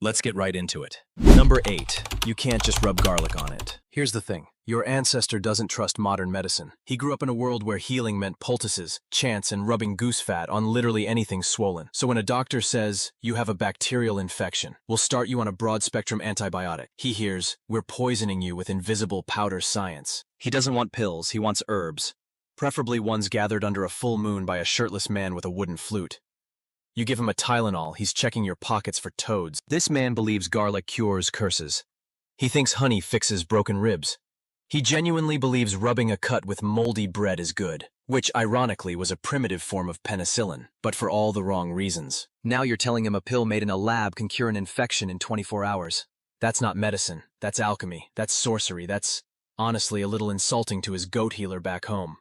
Let's get right into it. Number 8. You can't just rub garlic on it. Here's the thing. Your ancestor doesn't trust modern medicine. He grew up in a world where healing meant poultices, chants, and rubbing goose fat on literally anything swollen. So when a doctor says, you have a bacterial infection, we'll start you on a broad-spectrum antibiotic, he hears, we're poisoning you with invisible powder science. He doesn't want pills, he wants herbs. Preferably ones gathered under a full moon by a shirtless man with a wooden flute. You give him a Tylenol, he's checking your pockets for toads. This man believes garlic cures curses. He thinks honey fixes broken ribs. He genuinely believes rubbing a cut with moldy bread is good, which ironically was a primitive form of penicillin, but for all the wrong reasons. Now you're telling him a pill made in a lab can cure an infection in 24 hours. That's not medicine, that's alchemy, that's sorcery, that's honestly a little insulting to his goat healer back home.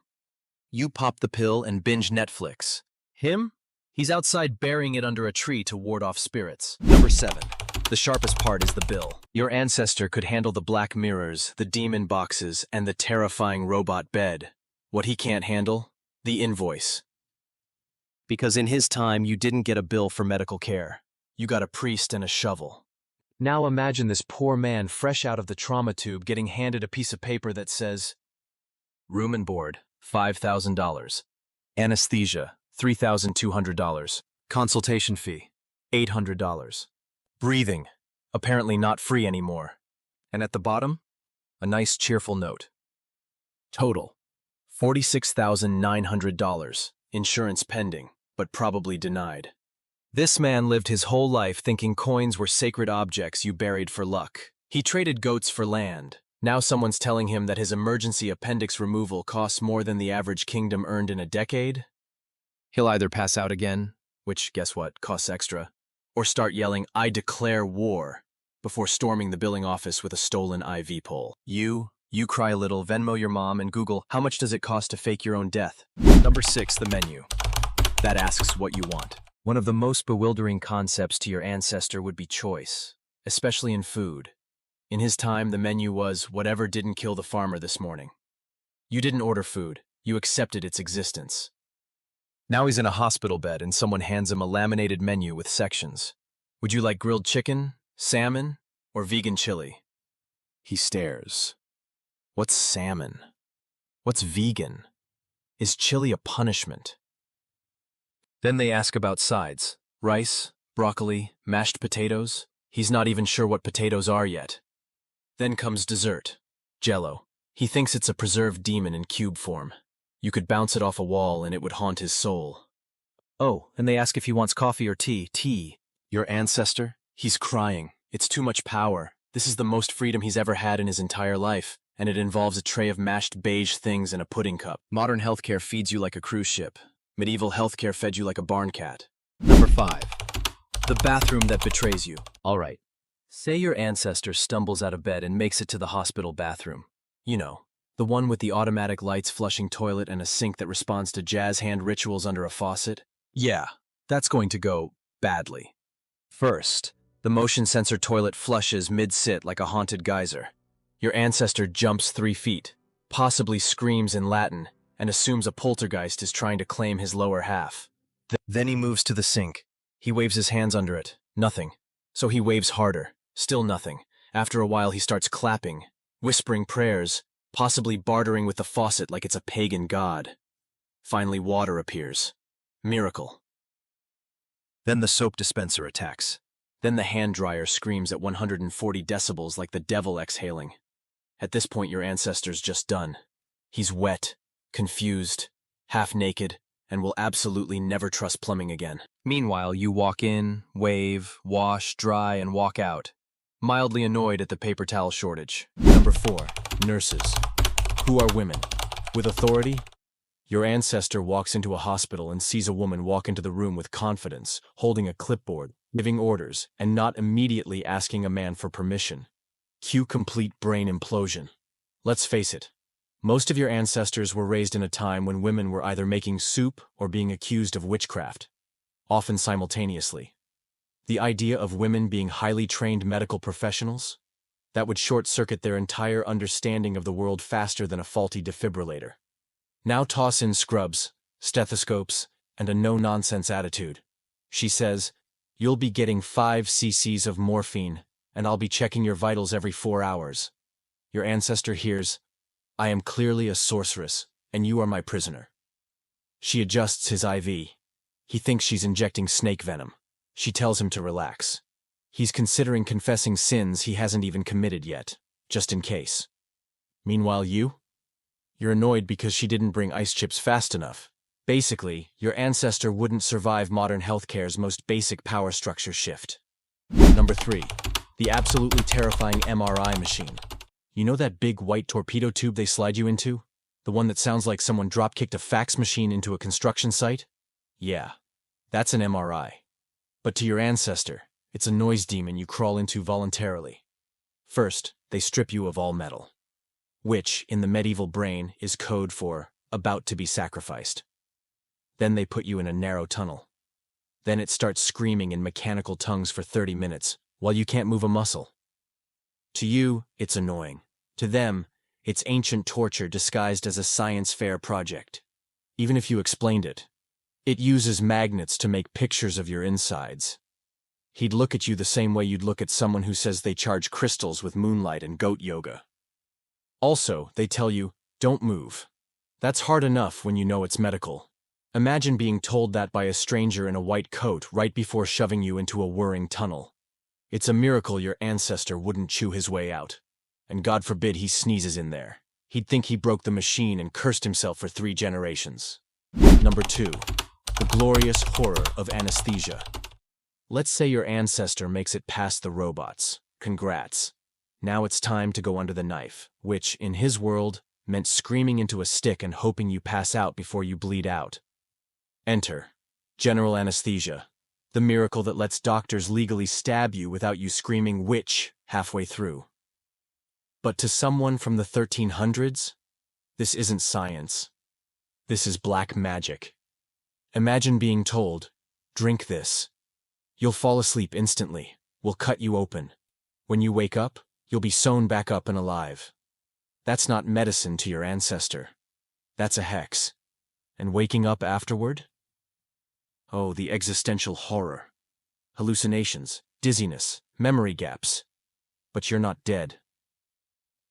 You pop the pill and binge Netflix. Him? He's outside burying it under a tree to ward off spirits. Number 7. The sharpest part is the bill. Your ancestor could handle the black mirrors, the demon boxes, and the terrifying robot bed. What he can't handle? The invoice. Because in his time, you didn't get a bill for medical care. You got a priest and a shovel. Now imagine this poor man fresh out of the trauma tube getting handed a piece of paper that says, room and board, $5,000. Anesthesia, $3,200. Consultation fee, $800. Breathing, apparently not free anymore. And at the bottom, a nice cheerful note. Total, $46,900. Insurance pending, but probably denied. This man lived his whole life thinking coins were sacred objects you buried for luck. He traded goats for land. Now someone's telling him that his emergency appendix removal costs more than the average kingdom earned in a decade? He'll either pass out again, which, guess what, costs extra, or start yelling, I declare war, before storming the billing office with a stolen IV pole. You cry a little, Venmo your mom, and Google, how much does it cost to fake your own death? Number 6, the menu. That asks what you want. One of the most bewildering concepts to your ancestor would be choice, especially in food. In his time, the menu was whatever didn't kill the farmer this morning. You didn't order food, you accepted its existence. Now he's in a hospital bed and someone hands him a laminated menu with sections. Would you like grilled chicken, salmon, or vegan chili? He stares. What's salmon? What's vegan? Is chili a punishment? Then they ask about sides. Rice, broccoli, mashed potatoes. He's not even sure what potatoes are yet. Then comes dessert. Jell-O. He thinks it's a preserved demon in cube form. You could bounce it off a wall and it would haunt his soul. Oh, and they ask if he wants coffee or tea. Tea. Your ancestor? He's crying. It's too much power. This is the most freedom he's ever had in his entire life, and it involves a tray of mashed beige things and a pudding cup. Modern healthcare feeds you like a cruise ship. Medieval healthcare fed you like a barn cat. Number 5. The bathroom that betrays you. All right. Say your ancestor stumbles out of bed and makes it to the hospital bathroom. You know, the one with the automatic lights flushing toilet and a sink that responds to jazz hand rituals under a faucet? Yeah, that's going to go badly. First, the motion sensor toilet flushes mid-sit like a haunted geyser. Your ancestor jumps 3 feet, possibly screams in Latin, and assumes a poltergeist is trying to claim his lower half. Then he moves to the sink. He waves his hands under it. Nothing. So he waves harder. Still nothing. After a while he starts clapping, whispering prayers, possibly bartering with the faucet like it's a pagan god. Finally water appears. Miracle. Then the soap dispenser attacks. Then the hand dryer screams at 140 decibels like the devil exhaling. At this point your ancestor's just done. He's wet, confused, half-naked, and will absolutely never trust plumbing again. Meanwhile, you walk in, wave, wash, dry, and walk out, mildly annoyed at the paper towel shortage. Number 4. Nurses. Who are women? With authority? Your ancestor walks into a hospital and sees a woman walk into the room with confidence, holding a clipboard, giving orders, and not immediately asking a man for permission. Cue complete brain implosion. Let's face it. Most of your ancestors were raised in a time when women were either making soup or being accused of witchcraft, often simultaneously. The idea of women being highly trained medical professionals? That would short-circuit their entire understanding of the world faster than a faulty defibrillator. Now toss in scrubs, stethoscopes, and a no-nonsense attitude. She says, You'll be getting 5 cc's of morphine, and I'll be checking your vitals every 4 hours. Your ancestor hears, I am clearly a sorceress, and you are my prisoner. She adjusts his IV. He thinks she's injecting snake venom. She tells him to relax. He's considering confessing sins he hasn't even committed yet, just in case. Meanwhile, you're annoyed because she didn't bring ice chips fast enough. Basically, your ancestor wouldn't survive modern healthcare's most basic power structure shift. Number 3. The absolutely terrifying MRI machine. You know that big white torpedo tube they slide you into? The one that sounds like someone drop-kicked a fax machine into a construction site? Yeah, that's an MRI. But to your ancestor, it's a noise demon you crawl into voluntarily. First, they strip you of all metal, which, in the medieval brain, is code for about to be sacrificed. Then they put you in a narrow tunnel. Then it starts screaming in mechanical tongues for 30 minutes, while you can't move a muscle. To you, it's annoying. To them, it's ancient torture disguised as a science fair project. Even if you explained it, it uses magnets to make pictures of your insides. He'd look at you the same way you'd look at someone who says they charge crystals with moonlight and goat yoga. Also, they tell you, don't move. That's hard enough when you know it's medical. Imagine being told that by a stranger in a white coat right before shoving you into a whirring tunnel. It's a miracle your ancestor wouldn't chew his way out. And God forbid he sneezes in there. He'd think he broke the machine and cursed himself for 3 generations. Number 2. The glorious horror of anesthesia. Let's say your ancestor makes it past the robots. Congrats. Now it's time to go under the knife, which, in his world, meant screaming into a stick and hoping you pass out before you bleed out. Enter general anesthesia, the miracle that lets doctors legally stab you without you screaming "witch" halfway through. But to someone from the 1300s, this isn't science. This is black magic. Imagine being told, drink this. You'll fall asleep instantly. We'll cut you open. When you wake up, you'll be sewn back up and alive. That's not medicine to your ancestor. That's a hex. And waking up afterward? Oh, the existential horror. Hallucinations, dizziness, memory gaps. But you're not dead.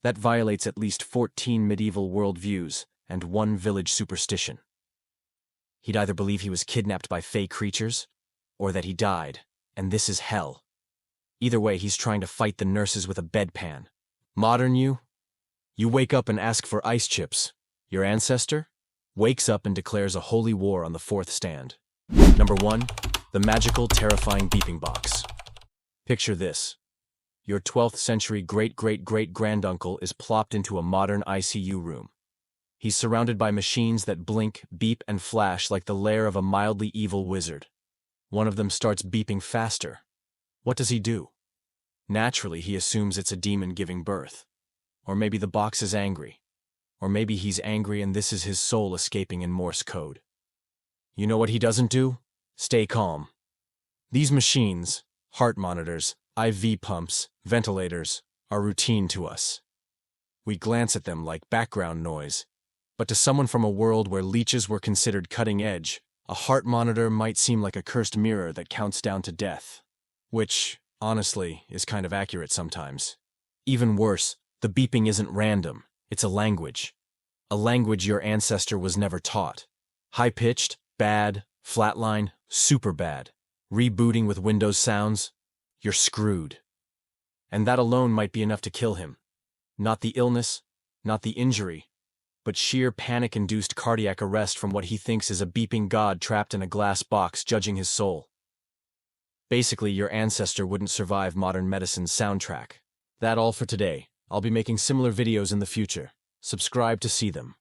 That violates at least 14 medieval worldviews and 1 village superstition. He'd either believe he was kidnapped by fey creatures, or that he died, and this is hell. Either way, he's trying to fight the nurses with a bedpan. Modern you wake up and ask for ice chips. Your ancestor wakes up and declares a holy war on the 4th stand. Number 1. The magical, terrifying beeping box. Picture this. Your 12th century great-great-great-granduncle is plopped into a modern ICU room. He's surrounded by machines that blink, beep, and flash like the lair of a mildly evil wizard. One of them starts beeping faster. What does he do? Naturally, he assumes it's a demon giving birth. Or maybe the box is angry. Or maybe he's angry and this is his soul escaping in Morse code. You know what he doesn't do? Stay calm. These machines, heart monitors, IV pumps, ventilators, are routine to us. We glance at them like background noise. But to someone from a world where leeches were considered cutting edge, a heart monitor might seem like a cursed mirror that counts down to death. Which, honestly, is kind of accurate sometimes. Even worse, the beeping isn't random. It's a language. A language your ancestor was never taught. High-pitched, bad, flatline, super bad. Rebooting with Windows sounds. You're screwed. And that alone might be enough to kill him. Not the illness, not the injury, but sheer panic-induced cardiac arrest from what he thinks is a beeping god trapped in a glass box judging his soul. Basically, your ancestor wouldn't survive modern medicine's soundtrack. That all for today. I'll be making similar videos in the future. Subscribe to see them.